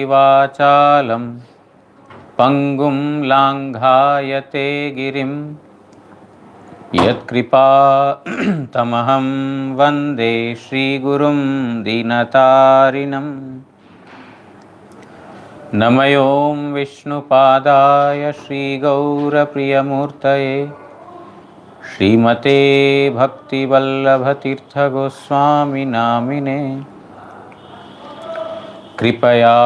वाचालं पंगुं लांघायते गिरिं यत्कृपा तमहं वन्दे श्रीगुरुं दीनतारिणं। नमयों विष्णुपादाय श्रीगौरप्रियमूर्तये श्रीमते भक्तिवल्लभतीर्थगोस्वामी नामिने। कृपया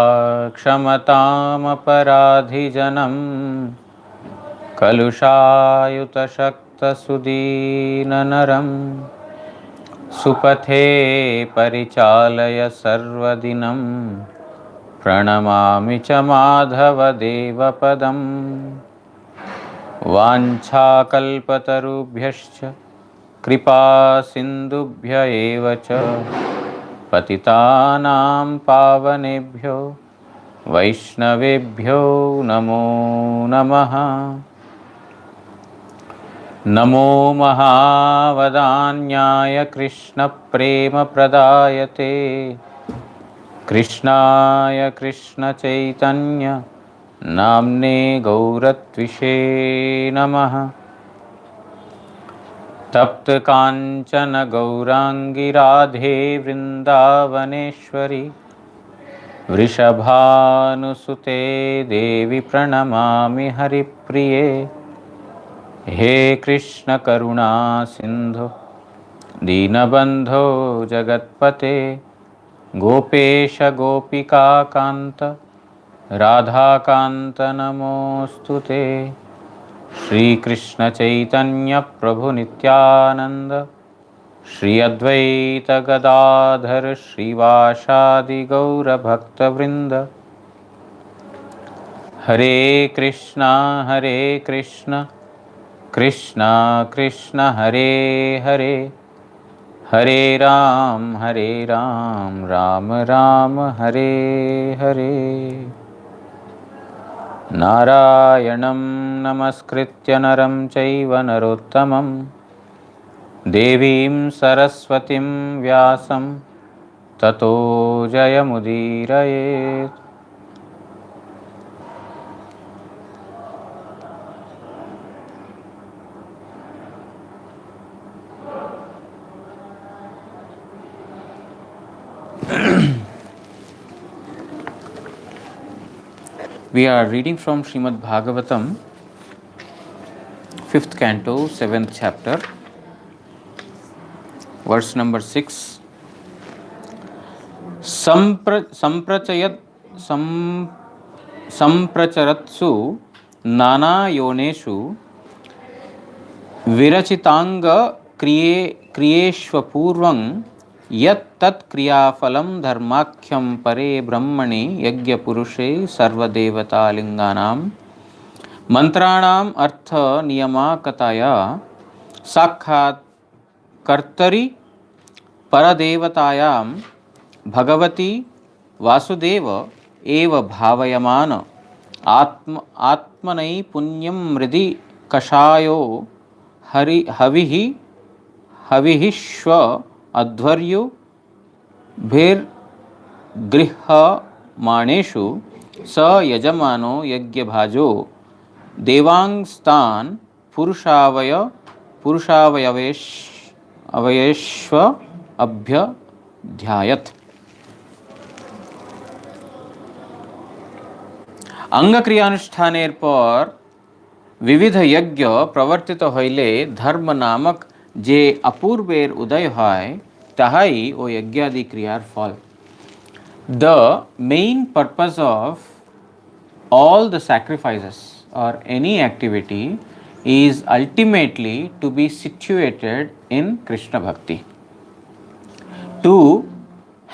क्षमतामपराधिजनं कलुषायुतशक्तसुदीननरं सुपथे परिचालय सर्वदिनं प्रणमामि च माधवदेवपदम्। वाञ्छाकल्पतरुभ्यश्च कृपा सिन्धुभ्य एव च पतितानां पावनेभ्यो वैष्णवेभ्यो नमो नमः। नमो महावदान्याय कृष्णप्रेमप्रदायते कृष्णाय कृष्णचैतन्य नाम्ने गौरत्विषे नमः। तप्त कांचन गौरांगी राधे वृंदावनेश्वरी वृषभानुसुते देवी प्रणमामि हरिप्रिये। हे कृष्ण करुणा सिंधु दीनबंधो जगत्पते गोपेश गोपिका कांत राधाकांत नमोस्तुते। श्री कृष्ण चैतन्य प्रभु नित्यानंद श्री अद्वैत गदाधर श्रीवासादि गौर भक्तवृंद। हरे कृष्णा कृष्णा कृष्ण हरे हरे हरे राम राम राम हरे हरे। नारायणं नमस्कृत्य नरं चैव नरोत्तमं देवीं सरस्वतीं व्यासं ततो जयमुदीरयेत्। We are reading from Srimad Bhagavatam, 5th canto, 7th chapter, verse number 6. Sampracharatsu nana yoneshu virachitanga kriyeshvapurvam यत् तत् क्रियाफलं धर्माख्यं परे ब्रह्मणि यज्ञपुरुषे सर्वदेवतालिंगानां मंत्राणाम् अर्थ नियमाकतया साक्षात् कर्तरि परदेवतायां भगवती वासुदेव एव भावयमान आत्मनैपुण्यं मृदि कषायो हविहिष्व अध्वर्यो भिर्गृह्यमाणेषु स यजमानो यज्ञभाजो देवांस्तान् पुरुषावयवेश्व अभ्यध्यायत्। अंगक्रियानुष्ठानेर पर विविध यज्ञ प्रवर्तित हইলে धर्म नामक जे अपूर्वेर उदय হয় তাহাই ও यज्ञादि क्रियार फल। The main purpose of all the sacrifices or any activity is ultimately to be situated in Krishna Bhakti. To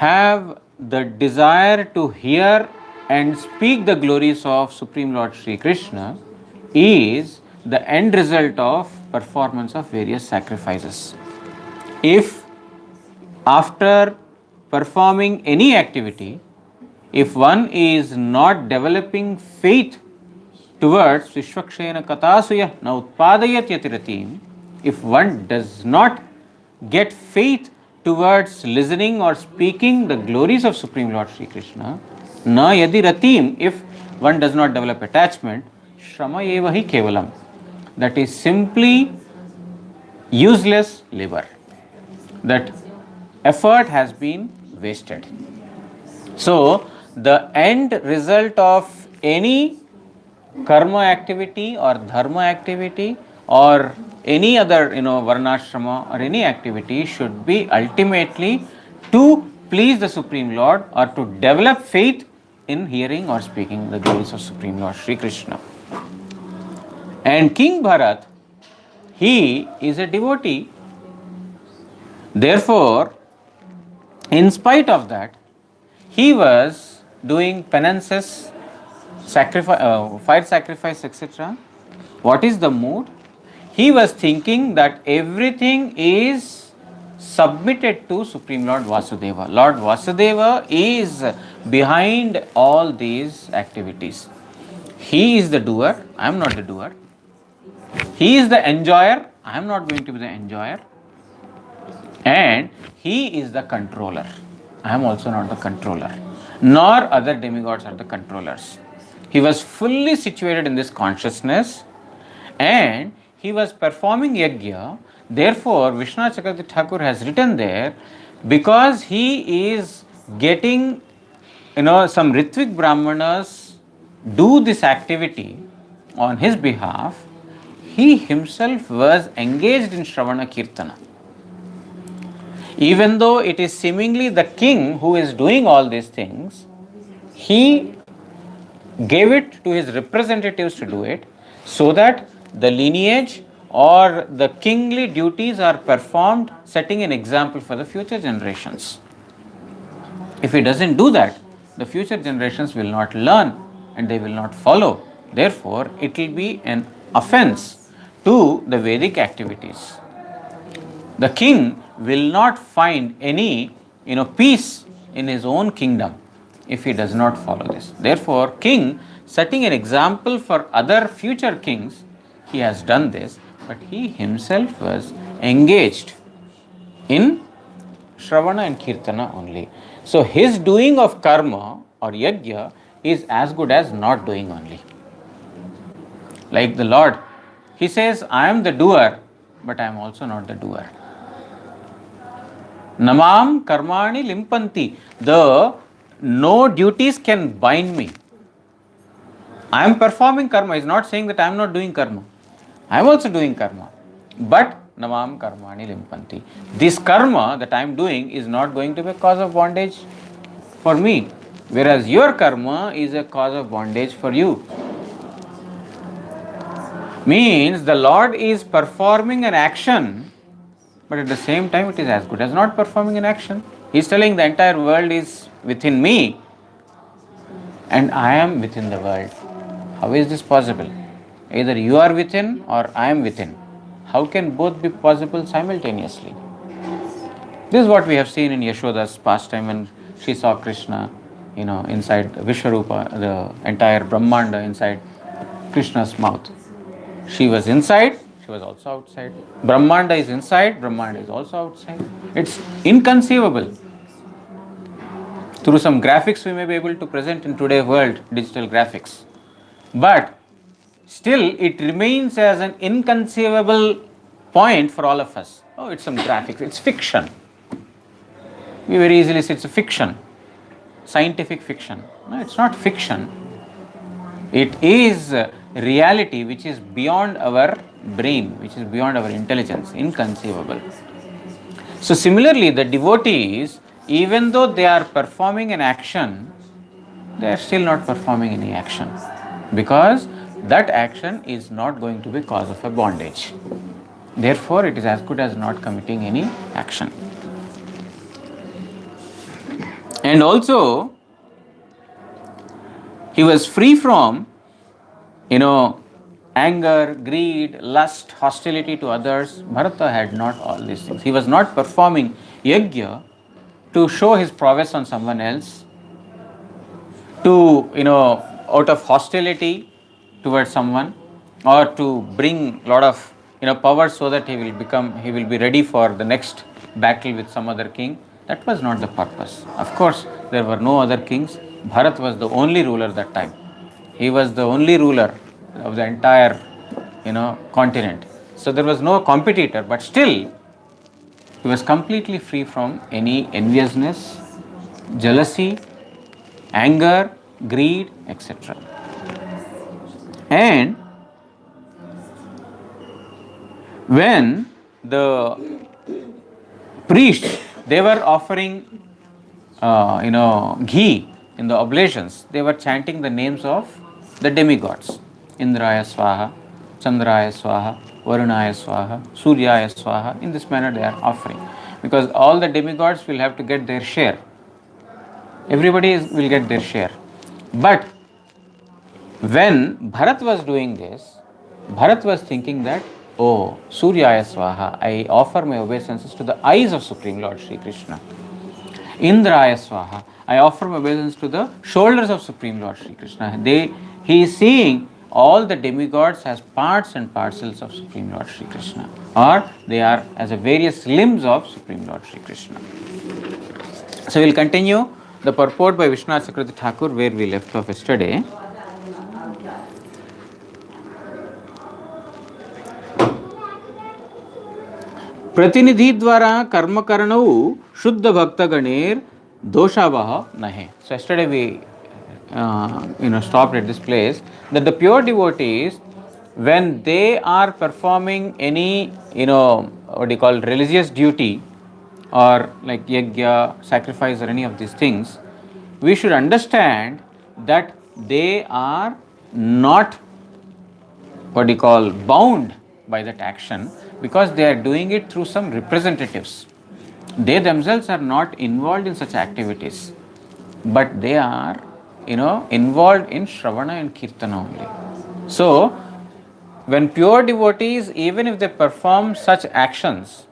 have the desire to hear and speak the glories of Supreme Lord Sri Krishna is the end result of performance of various sacrifices. If after performing any activity, if one is not developing faith towards Vishwakshena Katasuya na utpadayat yatiratim, if one does not get faith towards listening or speaking the glories of Supreme Lord Sri Krishna, Na yadi ratim, if one does not develop attachment, shrama eva hi kevalam. That is simply useless labor. That effort has been wasted. So, the end result of any karma activity or dharma activity or any other, varnashrama or any activity should be ultimately to please the Supreme Lord or to develop faith in hearing or speaking the glories of Supreme Lord Sri Krishna. And King Bharat, he is a devotee. Therefore, in spite of that, he was doing penances, fire sacrifice, etc. What is the mood? He was thinking that everything is submitted to Supreme Lord Vasudeva. Lord Vasudeva is behind all these activities. He is the doer, I am not the doer. He is the enjoyer, I am not going to be the enjoyer. And he is the controller. I am also not the controller. Nor other demigods are the controllers. He was fully situated in this consciousness and he was performing yajna. Therefore, Vishwanath Chakravarti Thakur has written there, because he is getting, some Ritvik Brahmanas do this activity on his behalf, he himself was engaged in Shravana Kirtana. Even though it is seemingly the king who is doing all these things, he gave it to his representatives to do it, so that the lineage or the kingly duties are performed, setting an example for the future generations. If he doesn't do that, the future generations will not learn and they will not follow. Therefore, it will be an offense to the Vedic activities. The king will not find any, peace in his own kingdom if he does not follow this. Therefore, king, setting an example for other future kings, he has done this, but he himself was engaged in Shravana and Kirtana only. So, his doing of karma or yajna is as good as not doing only. Like the Lord, he says, I am the doer, but I am also not the doer. Namam karmani limpanti. The no duties can bind me. I am performing karma. He is not saying that I am not doing karma. I am also doing karma. But namam karmani limpanti. This karma that I am doing is not going to be a cause of bondage for me. Whereas your karma is a cause of bondage for you. Means the Lord is performing an action, but at the same time it is as good as not performing an action. He is telling the entire world is within me and I am within the world. How is this possible? Either you are within or I am within. How can both be possible simultaneously? This is what we have seen in Yashoda's pastime when she saw Krishna, inside Vishwarupa, the entire Brahmanda inside Krishna's mouth. She was inside, she was also outside. Brahmanda is inside, Brahmanda is also outside. It's inconceivable. Through some graphics we may be able to present in today's world, digital graphics. But still it remains as an inconceivable point for all of us. Oh, it's some graphics, it's fiction. We very easily say it's a fiction, scientific fiction. No, it's not fiction. It is reality which is beyond our brain, which is beyond our intelligence, inconceivable. So similarly, the devotees, even though they are performing an action, they are still not performing any action, because that action is not going to be cause of a bondage. Therefore, it is as good as not committing any action. And also, he was free from, anger, greed, lust, hostility to others. Bharata had not all these things. He was not performing yajna to show his prowess on someone else, to, out of hostility towards someone, or to bring a lot of, power so that he will be ready for the next battle with some other king. That was not the purpose. Of course, there were no other kings. Bharat was the only ruler that time. He was the only ruler of the entire, continent. So there was no competitor, but still he was completely free from any enviousness, jealousy, anger, greed, etc. And when the priests, they were offering ghee in the oblations, they were chanting the names of the demigods: Indraya Swaha, Chandraya Swaha, Varunaya Swaha, Suryaya Swaha. In this manner they are offering, because all the demigods will have to get their share. Everybody will get their share. But when Bharat was doing this, Bharat was thinking that, oh, Suryaya Swaha, I offer my obeisances to the eyes of Supreme Lord Sri Krishna. Indraya Swaha, I offer my obeisance to the shoulders of Supreme Lord Sri Krishna. He is seeing all the demigods as parts and parcels of Supreme Lord Sri Krishna, or they are as a various limbs of Supreme Lord Sri Krishna. So we will continue the purport by Vishwanath Chakravarti Thakur where we left off yesterday. प्रतिनिधि द्वारा कर्म करणौ शुद्ध भक्त गणेर दोषावह नहे. So yesterday we stopped at this place, that the pure devotees, when they are performing any religious duty, or like yajna, sacrifice, or any of these things, we should understand that they are not bound by that action, because they are doing it through some representatives. They themselves are not involved in such activities, but they are involved in Shravana and Kirtana only. So when pure devotees, even if they perform such actions,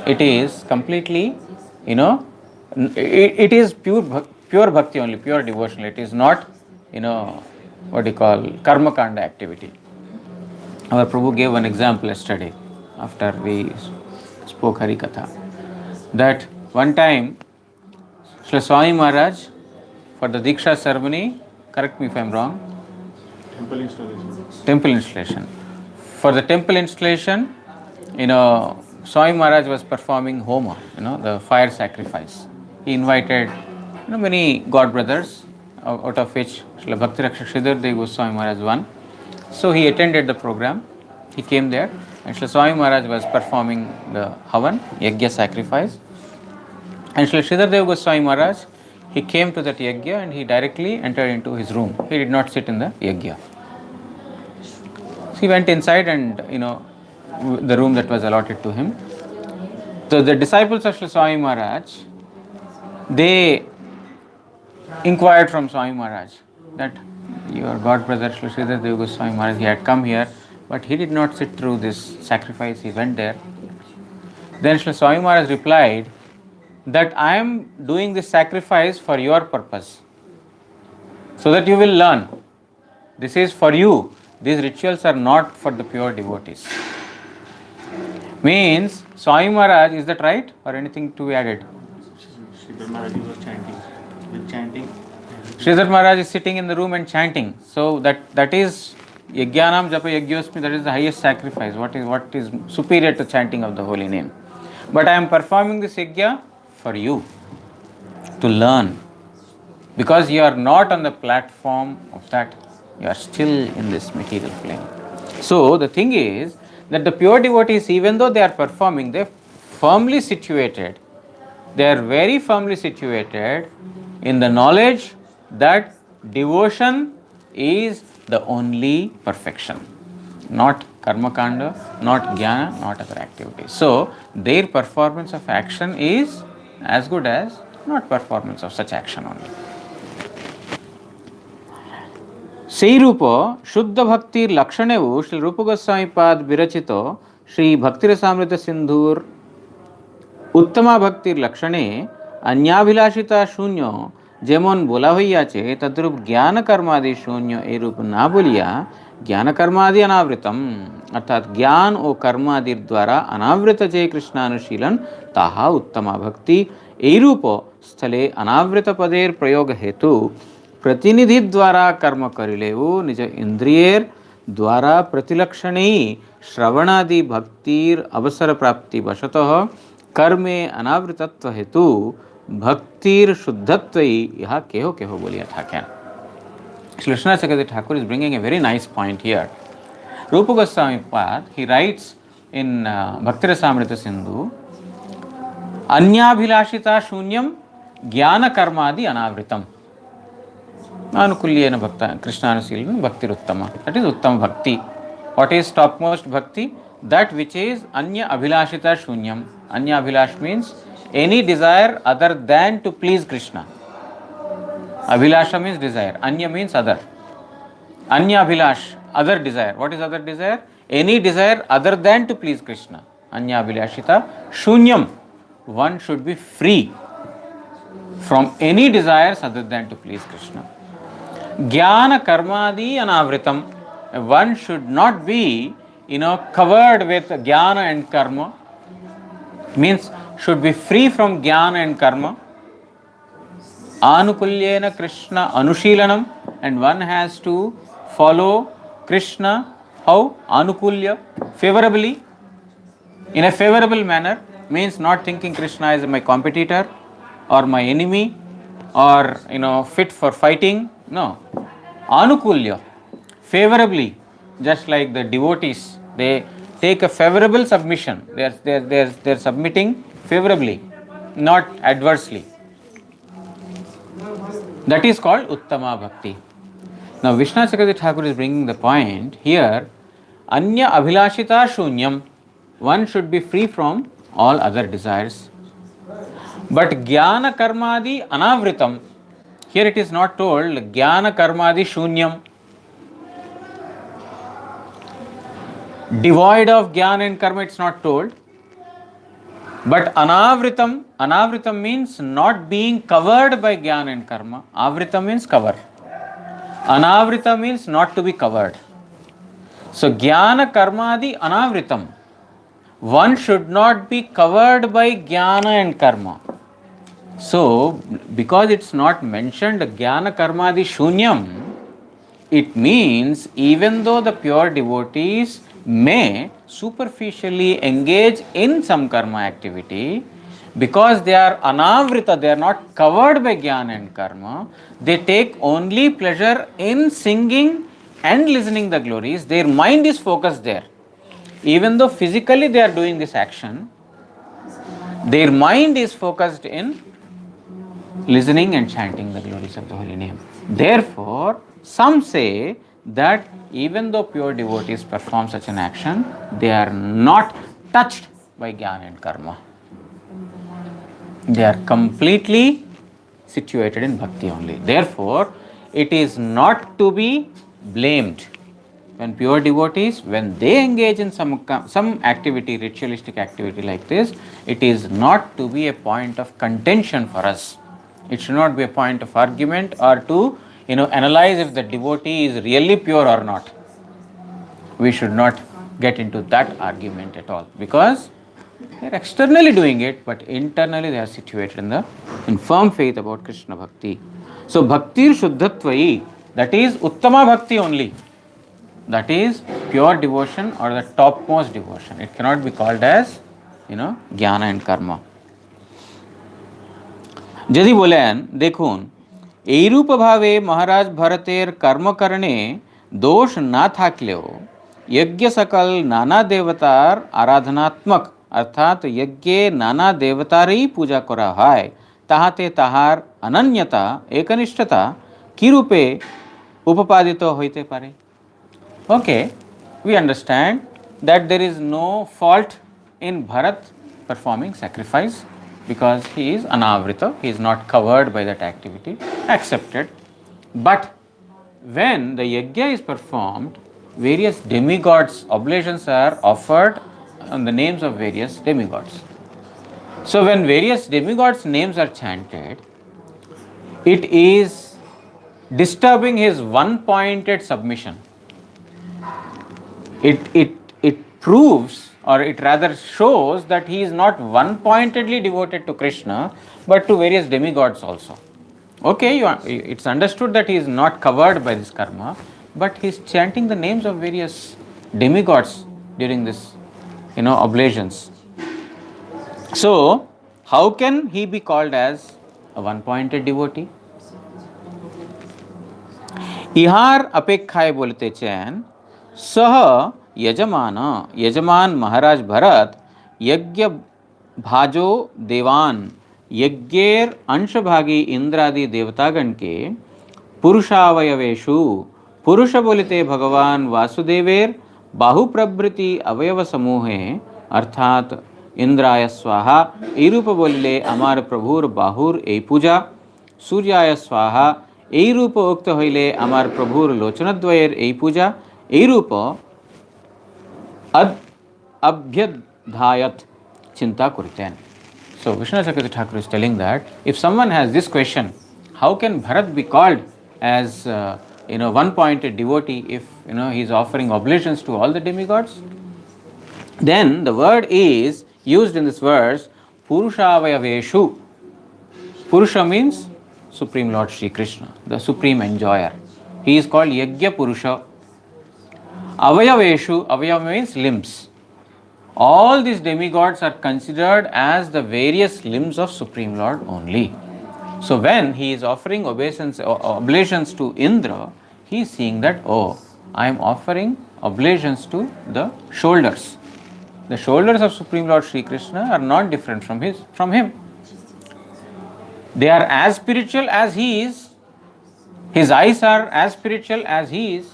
it is completely, it is pure bhakti only, pure devotional. It is not, karma kanda activity. Our Prabhu gave one example yesterday after we spoke Harikatha, that one time Srila Swami Maharaj, for the Diksha ceremony, correct me if I am wrong, temple installation. For the temple installation, Swami Maharaj was performing homa, the fire sacrifice. He invited many god brothers, out of which Srila Bhakti Rakshak Sridhar Dev Goswami Maharaj one. So he attended the program, he came there, and Srila Swami Maharaj was performing the Havan, Yajna sacrifice. And Srila Sridhar Dev Goswami Maharaj, he came to that Yajna and he directly entered into his room. He did not sit in the Yajna. So he went inside and, the room that was allotted to him. So the disciples of Srila Swami Maharaj, they inquired from Swami Maharaj that your god brother Srila Sridhar Dev Goswami Maharaj, he had come here, but he did not sit through this sacrifice, he went there. Then Srila Swami Maharaj replied that I am doing this sacrifice for your purpose, so that you will learn. This is for you. These rituals are not for the pure devotees. Means, Swami Maharaj, is that right or anything to be added? Sridhar Maharaj was chanting. With chanting, Sridhar Maharaj is sitting in the room and chanting. So that is Yajnanam Japa Yajyosmi, that is the highest sacrifice. What is superior to chanting of the holy name? But I am performing this yajna for you, to learn. Because you are not on the platform of that, you are still in this material plane. So the thing is that the pure devotees, even though they are performing, they are firmly situated. They are very firmly situated in the knowledge that devotion is the only perfection, not karma kanda, not jnana, not other activities. So their performance of action is as good as not performance of such action only. সেই রূপ শুদ্ধ ভক্তির লক্ষণেও শ্রী রূপ গোস্বামী পাদ বিরচিত শ্রী ভক্তিরসামৃত সিন্ধুর উত্তমা ভক্তির লক্ষণে অন্যাভিলাষিতা শূন্য যেমন বলা হইয়াছে, তদ্রূপ জ্ঞান কর্মাদি শূন্য এরূপ না বলিয়া জ্ঞান কর্মাদি অনাবৃতম, অর্থাৎ জ্ঞান ও কর্মাদির দ্বারা অনাবৃত যে কৃষ্ণানুশীলন তাহা উত্তমা ভক্তি, এইরূপ স্থলে অনাবৃত পদের প্রয়োগ হেতু প্রতিনিধি দ্বারা কর্ম করিলেও নিজ ইন্দ্রিয়ের দ্বারা প্রতিলক্ষণেই শ্রবণাদি ভক্তির অবসর প্রাপ্তি বশতঃ कर्मे अनावृतत्व हेतु भक्तिर शुद्धत्वई यह केहो केहो बोलिया ठाक्या. Shri Krishna Sakati Thakur is bringing a very nice point here. Rupa Goswami Pad, he writes in Bhakti Rasamrita Sindhu, Anyabhilashita shunyam jnana karmadi anavritam. Anukulyena bhakta Krishnanusilvam bhaktir uttama. That is uttama bhakti. What is topmost bhakti? That which is anya abhilashita shunyam. Anya abhilash means any desire other than to please Krishna. Abhilasha means desire. Anya means other. Anya abhilash, other desire. What is other desire? Any desire other than to please Krishna. Anya abhilashita shunyam. One should be free from any desires other than to please Krishna. Jnana karmadi anavritam. One should not be, covered with jnana and karma. Means should be free from jnana and karma. Anukulyena Krishna anushilanam, and one has to follow Krishna. How? Anukulya, favorably, in a favorable manner, means not thinking Krishna is my competitor or my enemy or fit for fighting. No, anukulya, favorably, just like the devotees, they take a favorable submission. They are submitting favorably, not adversely. That is called uttama bhakti. Now Vishnu Sakati Thakur is bringing the point here. Anya abhilashita shunyam. One should be free from all other desires. But jnana karmadi anavritam. Here it is not told jnana karmadi shunyam, devoid of jnana and karma, it's not told. But anavritam means not being covered by jnana and karma. Avritam means cover. Anavrita means not to be covered. So jnana karmadi anavritam. One should not be covered by jnana and karma. So because it's not mentioned jnana karmadi shunyam, it means even though the pure devotees may superficially engage in some karma activity, because they are anavrita, they are not covered by jnana and karma, they take only pleasure in singing and listening the glories. Their mind is focused there. Even though physically they are doing this action, their mind is focused in listening and chanting the glories of the holy name. Therefore, some say that even though pure devotees perform such an action, they are not touched by jnana and karma. They are completely situated in bhakti only. Therefore, it is not to be blamed when pure devotees, when they engage in some activity, ritualistic activity like this, it is not to be a point of contention for us. It should not be a point of argument or to analyze if the devotee is really pure or not. We should not get into that argument at all, because they are externally doing it, but internally they are situated in firm faith about Krishna bhakti. So bhaktir shuddhatvai, that is uttama bhakti only. That is pure devotion or the topmost devotion. It cannot be called as jnana and karma. যদি বলেন দেখুন এইরূপভাবে মহারাজ ভরতের কর্মকরণে দোষ না থাকলেও यज्ञ सकल नाना देवतार आराधनात्मक अर्थात यज्ञे नाना देवतारই पूजा करा হয় তাহাতে তাহার অনন্যতা একনিষ্ঠতা কি রূপে উপপাদিত হইতে পারে? Okay, we understand that there is no fault in Bharat performing sacrifice because he is anavrita, he is not covered by that activity, accepted. But when the yajna is performed, various demigods oblations are offered on the names of various demigods. So when various demigods names are chanted, it is disturbing his one-pointed submission. It proves or it rather shows that he is not one pointedly devoted to Krishna, but to various demigods also. Okay, it's understood that he is not covered by this karma, but he is chanting the names of various demigods during this, oblations. So, how can he be called as a one-pointed devotee? इहार अपेक्षाएं बोलते चैन सह यजमान महाराज भरत यज्ञ भाजो देवान यज्ञेर अंशभागी इंद्रादि देवतागण के पुरुषावयवेशु पुरुष बोलते भगवान वासुदेवेर बाहुप्रभृति अवयव समूहे अर्थात इंद्राय स्वाहा এই রূপ বলিলে আমার প্রভুর বাহুর এই পূজা সূর্যায় स्वाहा এই রূপ উক্ত হইলে আমার প্রভুর লোচনদ্বয়ের এই পূজা এই রূপ अभ्यधायत चिंता कुरुतेन. So Vishnu Chakravarti Thakur is telling that if someone has this question, how can Bharat be called as one-pointed devotee if he is offering oblations to all the demigods? Then the word is used in this verse Purushavayaveshu. Purusha means Supreme Lord Shri Krishna, the supreme enjoyer. He is called Yajna Purusha. Avayaveshu, Avayava means limbs. All these demigods are considered as the various limbs of Supreme Lord only. So when he is offering oblations to Indra, he is seeing that, I am offering oblations to the shoulders. The shoulders of Supreme Lord Shri Krishna are not different from him. They are as spiritual as he is. His eyes are as spiritual as he is.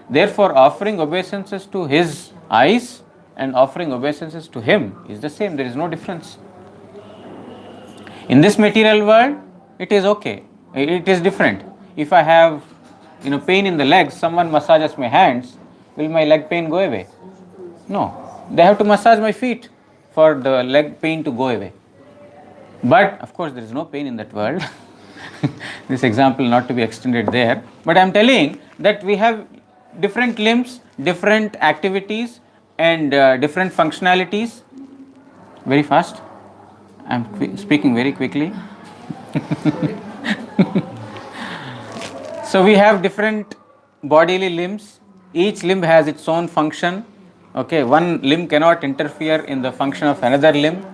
Therefore, offering obeisances to his eyes and offering obeisances to him is the same. There is no difference. In this material world, it is okay. It is different. If I have pain in the legs, someone massages my hands, will my leg pain go away? No. They have to massage my feet for the leg pain to go away. But of course there is no pain in that world. This example not to be extended there. But I am telling that we have different limbs, different activities and different functionalities. Very fast. I am speaking very quickly. So we have different bodily limbs. Each limb has its own function. Okay, one limb cannot interfere in the function of another limb.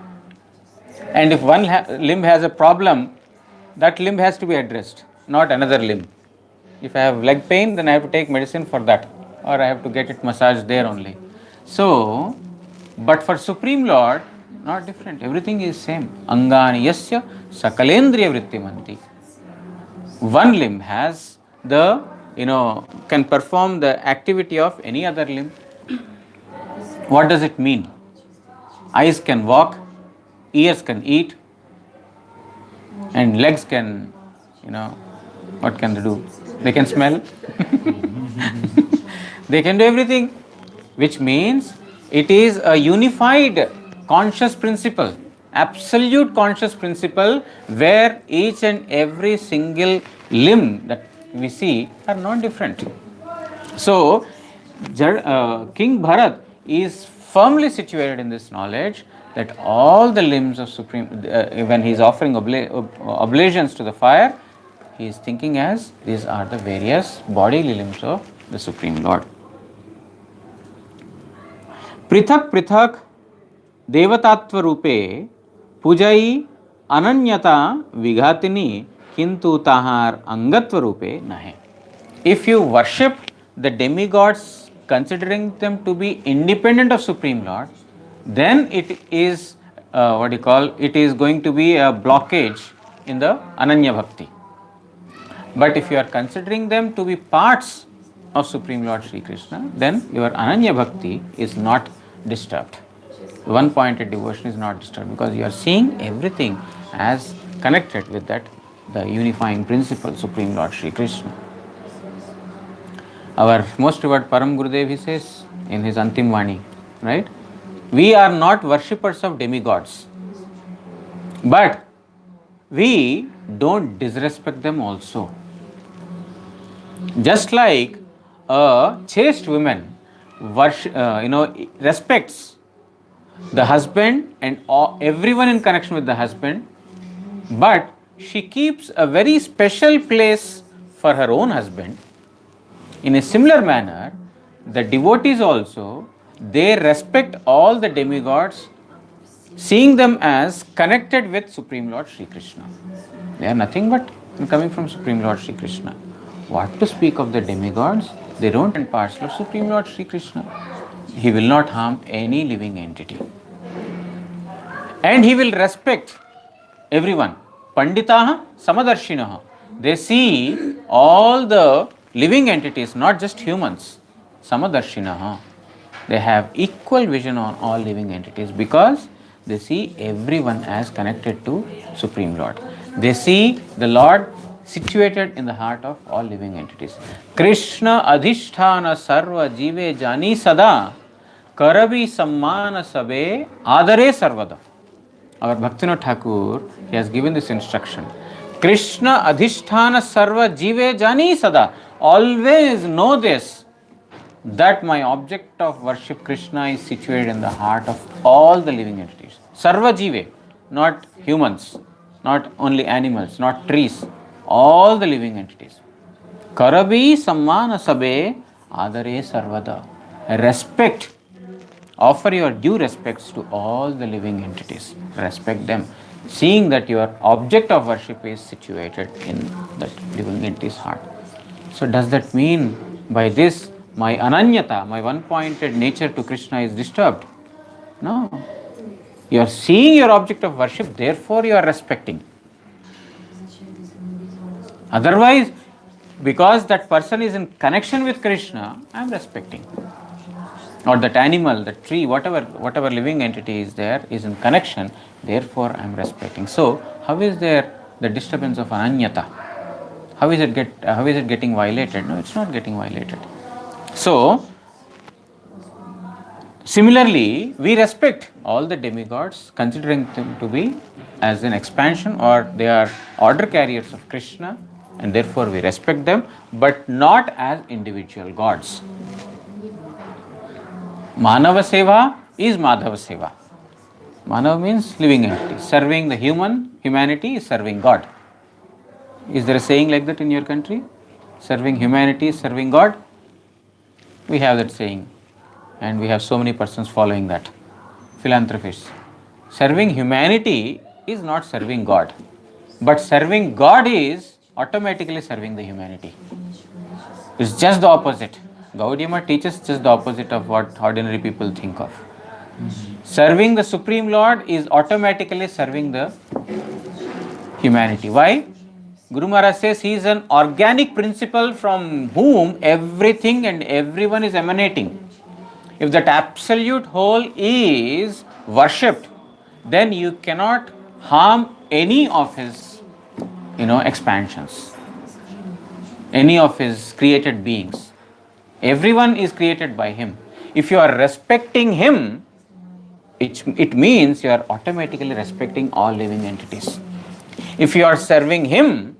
And if one limb has a problem, that limb has to be addressed, not another limb. If I have leg pain, then I have to take medicine for that, or I have to get it massaged there only. So, but for Supreme Lord, not different. Everything is same. Angani yasya sakalendriya vrittimanti. One limb has the, can perform the activity of any other limb. What does it mean? Eyes can walk, ears can eat, and legs can, what can they do? They can smell. They can do everything, which means it is a unified conscious principle, absolute conscious principle, where each and every single limb that we see are not different. So, King Bharat is firmly situated in this knowledge that all the limbs of Supreme, when he is offering oblations to the fire, he is thinking as these are the various bodily limbs of the Supreme Lord. पृथक पृथक देवतात्व रूपे पूजाई अनन्यता विघातिनी किंतु ताहार अंगत्व रूपे नहे. If you worship the demigods considering them to be independent of Supreme Lord, then it is it is going to be a blockage in the Ananya Bhakti. But if you are considering them to be parts of Supreme Lord Shri Krishna, then your Ananya Bhakti is not disturbed. One-pointed devotion is not disturbed because you are seeing everything as connected with that, the unifying principle, Supreme Lord Shri Krishna. Our most revered Param Gurudev, he says in his Antim Vani, right? We are not worshippers of demigods, but we don't disrespect them also. Just like a chaste woman respects the husband and everyone in connection with the husband, but she keeps a very special place for her own husband. In a similar manner, the devotees also, they respect all the demigods, seeing them as connected with Supreme Lord Sri Krishna. They are nothing but coming from Supreme Lord Sri Krishna. What to speak of the demigods? They don't and parcel of Supreme Lord Sri Krishna. He will not harm any living entity. And he will respect everyone. Panditaha Samadarshinaha. They see all the living entities, not just humans. Samadarshinaha. They have equal vision on all living entities because they see everyone as connected to Supreme Lord. They see the Lord situated in the heart of all living entities. Krishna adhisthana sarva jive jani sada karabi sammana sabe adare sarvada. Our Bhaktivinoda Thakur, he has given this instruction. Krishna adhisthana sarva jive jani sada. Always know this, that my object of worship Krishna is situated in the heart of all the living entities. Sarva jive, not humans, not only animals, not trees, all the living entities. Karabi sammana sabe adare sarvada. Respect, offer your due respects to all the living entities. Respect them, seeing that your object of worship is situated in that living entity's heart. So does that mean by this my ananyata, my one-pointed nature to Krishna is disturbed? No. You are seeing your object of worship, therefore you are respecting. Otherwise, because that person is in connection with Krishna, I am respecting. Or that animal, that tree, whatever living entity is there is in connection, therefore I am respecting. So, how is there the disturbance of ananyata? How is it getting violated? No, it's not getting violated. So, similarly, we respect all the demigods, considering them to be as an expansion or they are order carriers of Krishna, and therefore we respect them, but not as individual gods. Manava Seva is Madhava Seva. Manava means living entity. Serving the humanity is serving God. Is there a saying like that in your country? Serving humanity is serving God? We have that saying. And we have so many persons following that. Philanthropists. Serving humanity is not serving God. But serving God is automatically serving the humanity. It's just the opposite. Gaudiya teaches just the opposite of what ordinary people think of. Serving the Supreme Lord is automatically serving the humanity. Why? Guru Maharaj says he is an organic principle from whom everything and everyone is emanating. If that absolute whole is worshipped, then you cannot harm any of his, expansions, any of his created beings. Everyone is created by him. If you are respecting him, it means you are automatically respecting all living entities. If you are serving him,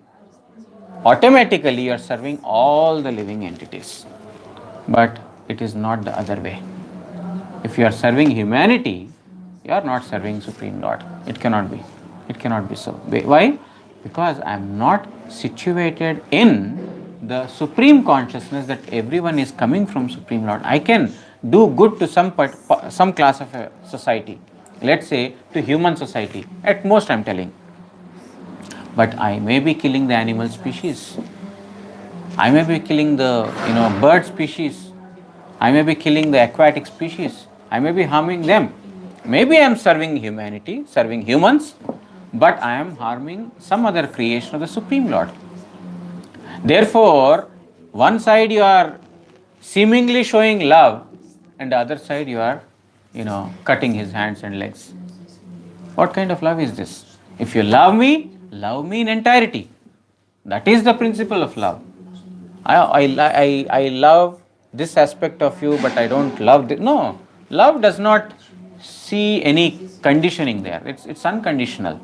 automatically you are serving all the living entities. But it is not the other way. If you are serving humanity, you are not serving Supreme Lord. It cannot be. It cannot be so. Why? Because I am not situated in the supreme consciousness that everyone is coming from Supreme Lord. I can do good to some class of a society. Let's say to human society. At most I am telling. But I may be killing the animal species. I may be killing the bird species. I may be killing the aquatic species. I may be harming them. Maybe I am serving humanity, serving humans, but I am harming some other creation of the Supreme Lord. Therefore, one side you are seemingly showing love, and the other side you are, cutting his hands and legs. What kind of love is this? If you love me in entirety. That is the principle of love. I love this aspect of you, but I don't love this. No, love does not see any conditioning there. It's unconditional.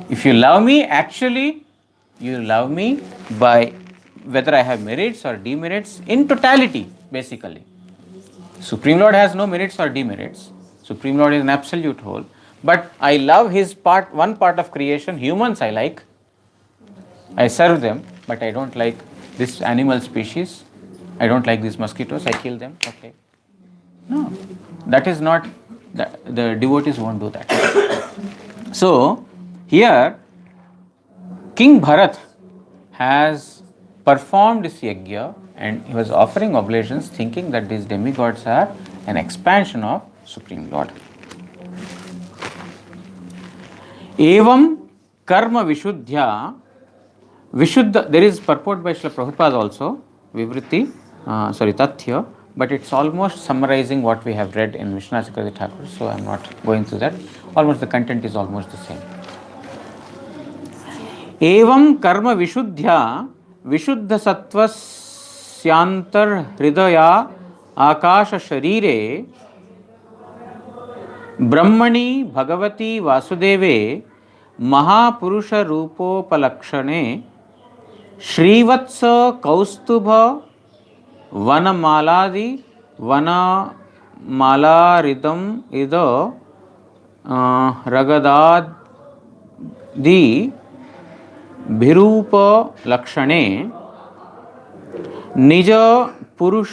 If you love me, actually, you love me by whether I have merits or demerits in totality, basically. Supreme Lord has no merits or demerits. Supreme Lord is an absolute whole. But I love his part, one part of creation, humans I like. I serve them, but I don't like this animal species. I don't like these mosquitoes, I kill them. Okay. No, that is not, the devotees won't do that. So, here, King Bharat has performed this yajna and he was offering oblations thinking that these demigods are an expansion of Supreme Lord. Evam karma vishuddhya, vishuddha, there is purport by Srila Prabhupada also, Vivritti, Tathya, but it's almost summarizing what we have read in Vishwanath Chakravarti Thakur, so I am not going through that. Almost the content is almost the same. Evam karma vishuddhya vishuddha sattva hridaya akasha sharire ब्रह्मणि भगवती वासुदेवे महापुरुष रूपोपलक्षणे श्रीवत्स कौस्तुभ वनमालादि वनमालारिदम इद रगदादि भिरूपलक्षणे निज पुरुष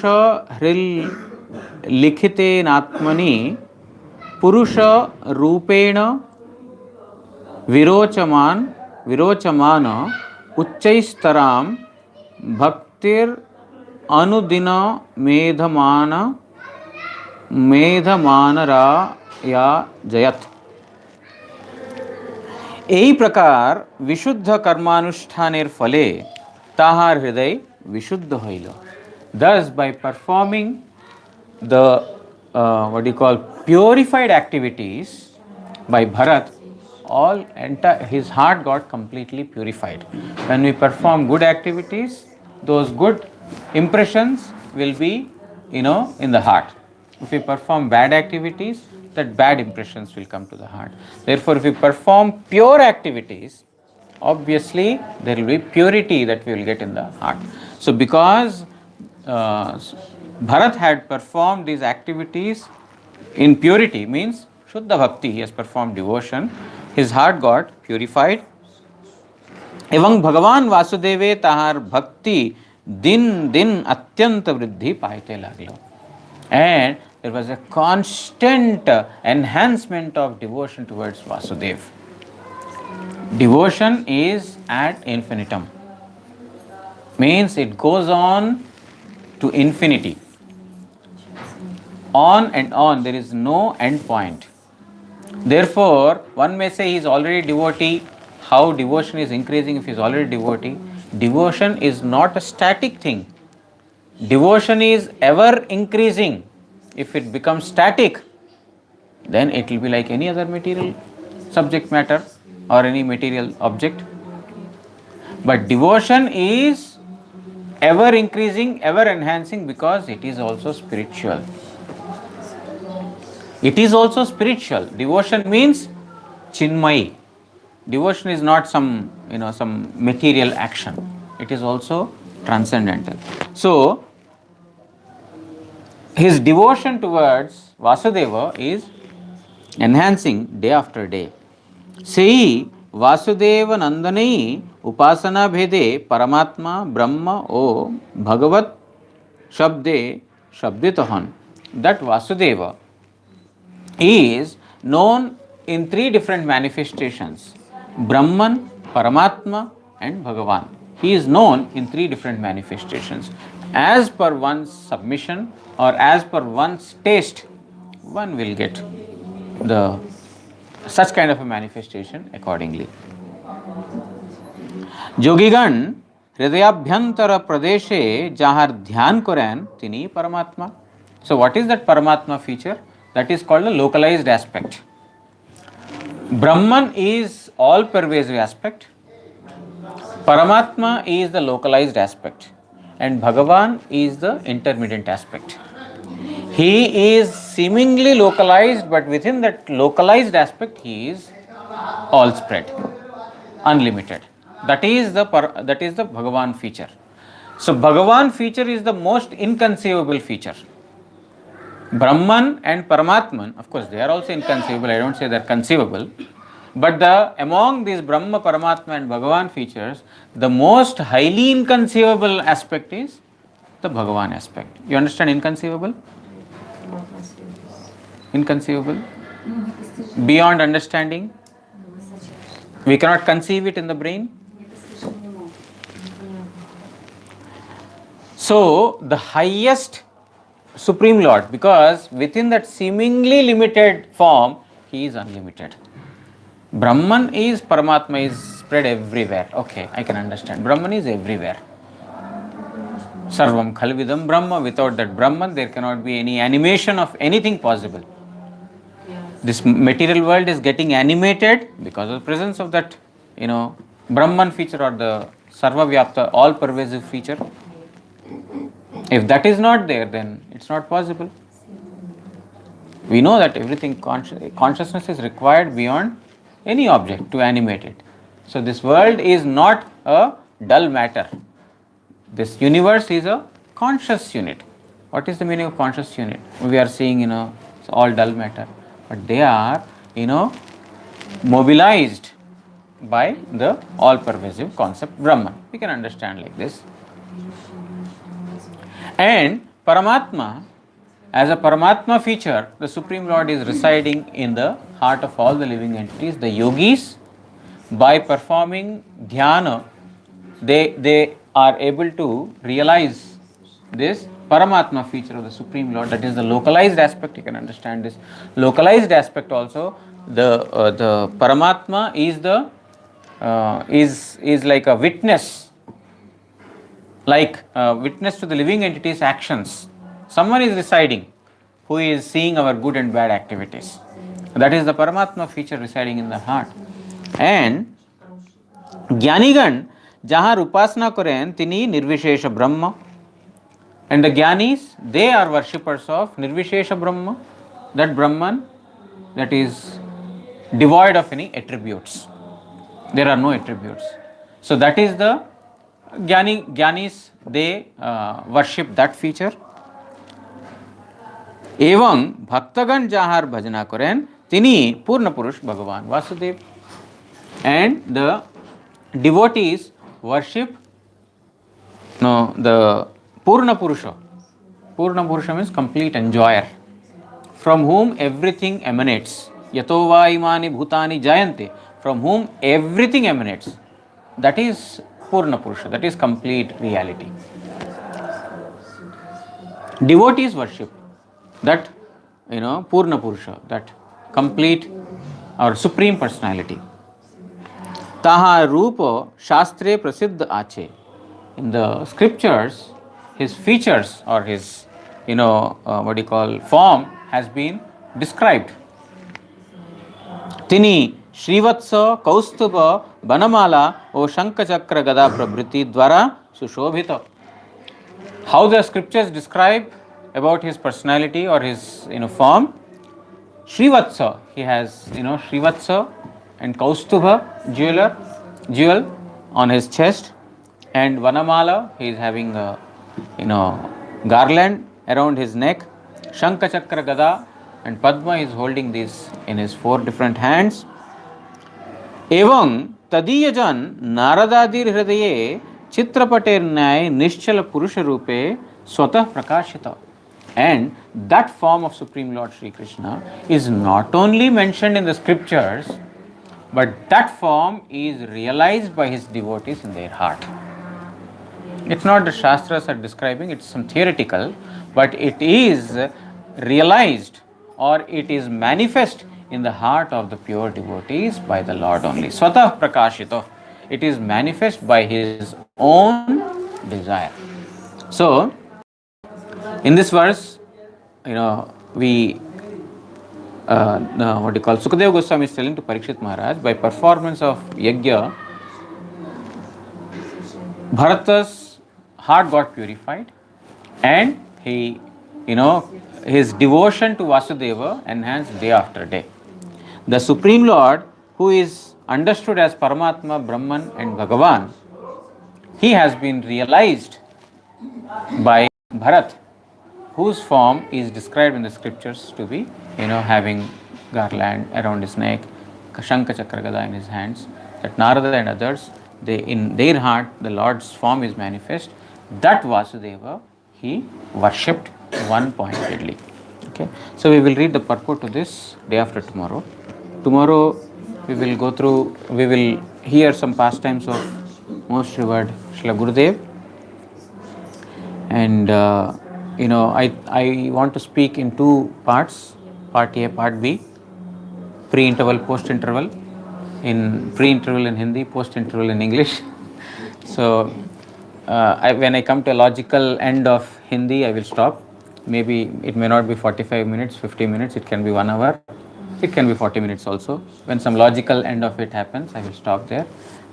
हृल लिखितेनात्मनि पुरुष रूपेण विरोचमान उच्चैस्तरां भक्तिर अनुदिन मेधमानराया जयत। এই প্রকার বিশুদ্ধ কর্মানুষ্ঠানের ফলে তাহার হৃদয় বিশুদ্ধ হইল। Thus, by performing the purified activities by Bharat, his heart got completely purified. When we perform good activities, those good impressions will be, in the heart. If we perform bad activities, that bad impressions will come to the heart. Therefore, if we perform pure activities, obviously there will be purity that we will get in the heart. So, because Bharat had performed these activities in purity, means Shuddha Bhakti, he has performed devotion, his heart got purified. Evang Bhagavan Vasudeve tahar bhakti din din atyanta vriddhi paite laglo. And there was a constant enhancement of devotion towards Vasudev. Devotion is at infinitum. Means it goes on to infinity. On and on, there is no end point. Therefore, one may say he is already devotee. How devotion is increasing if he is already devotee? Devotion is not a static thing. Devotion is ever increasing. If it becomes static, then it will be like any other material subject matter or any material object. But devotion is ever increasing, ever enhancing, because it is also spiritual. It is also spiritual. Devotion means chinmayi. Devotion is not some material action. It is also transcendental. So, his devotion towards Vasudeva is enhancing day after day. Sei Vasudeva Nandani Upasana Bhede Paramatma Brahma O Bhagavat Shabde Shabditahan. That Vasudeva is known in three different manifestations: Brahman, Paramatma and Bhagavan. He is known in three different manifestations. As per one's submission or as per one's taste, one will get such kind of a manifestation accordingly. Jogigan Hridayabhyantara Pradeshe Jahar Dhyan Koren Tini Paramatma. So, what is that Paramatma feature? That is called the localized aspect. Brahman is all pervasive aspect. Paramatma is the localized aspect. And Bhagavan is the intermediate aspect. He is seemingly localized, but within that localized aspect, he is all spread, unlimited. That is the Bhagavan feature. So, Bhagavan feature is the most inconceivable feature. Brahman and Paramatman, of course, they are also inconceivable. I don't say they are conceivable. But among these Brahma, Paramatma, and Bhagavan features, the most highly inconceivable aspect is the Bhagavan aspect. You understand inconceivable? Inconceivable? Beyond understanding? We cannot conceive it in the brain? So, the highest Supreme Lord, because within that seemingly limited form, he is unlimited. Brahman is, Paramatma is spread everywhere. Okay, I can understand. Brahman is everywhere. Sarvam Khalvidam Brahma. Without that Brahman, there cannot be any animation of anything possible. This material world is getting animated because of the presence of that, Brahman feature or the Sarva Vyapta, all pervasive feature. If that is not there, then it's not possible. We know that everything consciousness is required beyond any object to animate it. So this world is not a dull matter. This universe is a conscious unit. What is the meaning of conscious unit? We are seeing, it's all dull matter. But they are, mobilized by the all-pervasive concept Brahman. We can understand like this. And Paramatma, as a Paramatma feature, the Supreme Lord is residing in the heart of all the living entities. The yogis, by performing dhyana, they are able to realize this Paramatma feature of the Supreme Lord. That is the localized aspect. You can understand this localized aspect also. The Paramatma is the is like a witness, witness to the living entities' actions. Someone is residing who is seeing our good and bad activities. That is the Paramatma feature residing in the heart. And Jnanigan, jahan upasana karen, tini nirvishesha Brahma. And the Jnanis, they are worshippers of nirvishesha Brahma, that Brahman that is devoid of any attributes. There are no attributes. So that is the Jnanis, they worship that feature. Evam Bhaktagan jahar bhajana karen, tini Purna Purush Bhagavan Vasudev. And the devotees worship the Purna Purusha. Purna Purusha means complete enjoyer, from whom everything emanates. Yato va imani bhutani jayante, from whom everything emanates. That is Purna Purusha, that is complete reality. Devotees worship that, Purna Purusha, that complete or supreme personality. Taha Rupa Shastre Prasiddha Ache. In the scriptures, his features or his, form has been described. Tini Srivatsa Kaustubha Banamala O Shankachakra Gada Prabhriti Dwara Sushobhita. How the scriptures describe about his personality or his, form. Srivatsa, he has, Srivatsa and Kaustubha jewel on his chest, and Vanamala, he is having a, garland around his neck. Shankachakra Gada and Padma is holding this in his 4 different hands. Evam Tadiyajan Naradadir Hridaye Chitrapater Nyay Nishchala Purusha Rupe Swatah Prakashita. And that form of Supreme Lord Sri Krishna is not only mentioned in the scriptures, but that form is realized by his devotees in their heart. It's not the Shastras are describing, it's some theoretical, but it is realized or it is manifest in the heart of the pure devotees by the Lord only. Swatah Prakashita. It is manifest by his own desire. So, in this verse, we Sukadeva Goswami is telling to Parikshit Maharaj, by performance of Yajna, Bharata's heart got purified and he, his devotion to Vasudeva enhanced day after day. The Supreme Lord, who is understood as Paramatma, Brahman and Bhagavan, he has been realized by Bharat. whose form is described in the scriptures to be, having garland around his neck, Shankha Chakra Gada in his hands, that Narada and others, they in their heart the Lord's form is manifest. That Vasudeva he worshipped one-pointedly. Okay, so we will read the purport to this day after tomorrow. Tomorrow we will hear some pastimes of most revered Srila Gurudev, and I want to speak in two parts, part A, part B, pre-interval, post-interval. In pre-interval in Hindi, post-interval in English. So when I come to a logical end of Hindi, I will stop. Maybe it may not be 45 minutes, 50 minutes, it can be 1 hour, it can be 40 minutes also. When some logical end of it happens, I will stop there,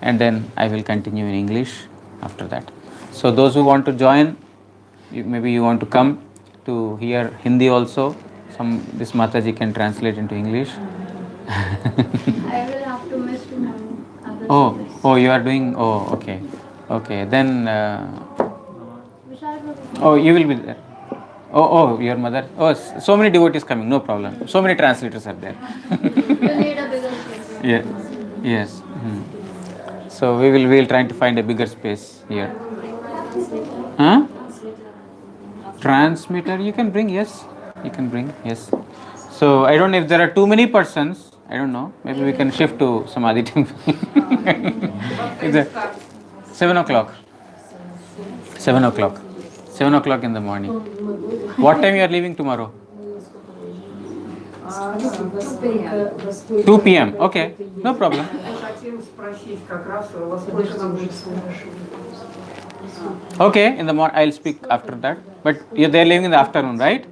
and then I will continue in English after that. So those who want to join, maybe you want to come to hear Hindi also, this Mataji can translate into English. I will have to miss tomorrow. Oh, you are doing, okay, then, Vishal, you will be there. Your mother, so many devotees coming, no problem, so many translators are there. you need a bigger space. Yeah, yes. So we will try to find a bigger space here. Huh? Transmitter you can bring, yes, yes. So I don't know if there are too many persons, I don't know, maybe we can shift to Samadhi temple. 7 o'clock. 7 o'clock in the morning. What time you are leaving tomorrow? 2 p.m. Okay, no problem. Okay, in the morning I'll speak after that. But they're leaving in the afternoon, right?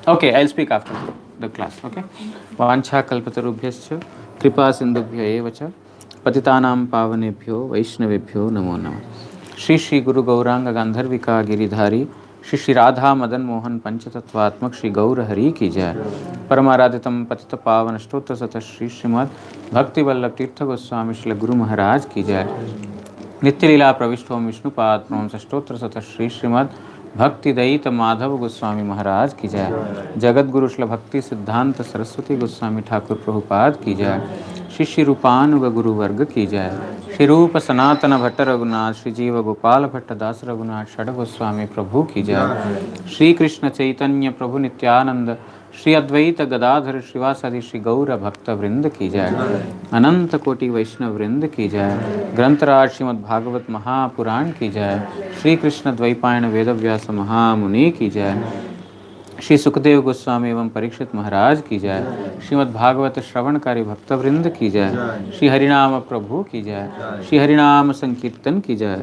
Okay, I'll speak after the class. Okay. Vancha kalpatarubhyascha kripa sindubhya eva cha patitanam pavanebhyo vaishnavebhyo namo namah. Shri Shri Guru Gauranga Gandharvika Giridhari Shri Shri Radha Madan Mohan Panchatattvatmak Shri Gaura Hari ki jai. Paramaraditam Patita Pavan Ashtotra Sata Shri Srimad Bhakti Vallabh Tirtha Goswami Shri Guru Maharaj ki jai. Nitya Leela Pravishthom Vishnu Padmam Ashtotra Sata Shri Srimad Bhakti Daita Madhav Goswami Maharaj ki jai. Jagat Guru Shri Bhakti Siddhanta Saraswati Goswami Thakur Prabhupada ki jai. Shri Shri Rupanuga Guru Varga ki jai. Shri Rupa Sanatana Bhatta Raghunath Shri Jiva Gopala Bhatta Das Raghunath Shada Goswami Prabhu ki jai. Shri Krishna Chaitanya Prabhu Nityananda Shri Advaita Gadadhar Srivasadi Shri Gaura Bhakta Vrinda ki jai. Ananta Koti Vaishnav Vrinda ki jai. Grantaraj Srimad Bhagavat Mahapuran ki jai. Shri Krishna Dvaipayana Vedavyasa Mahamuni ki jai. Shri Sukhdev Goswami एवं परीक्षित महाराज की जय. श्रीमद् भागवत श्रवणकारी भक्तवृंद की जय. श्री हरिनाम प्रभु की जय. श्री हरिनाम संकीर्तन की जय.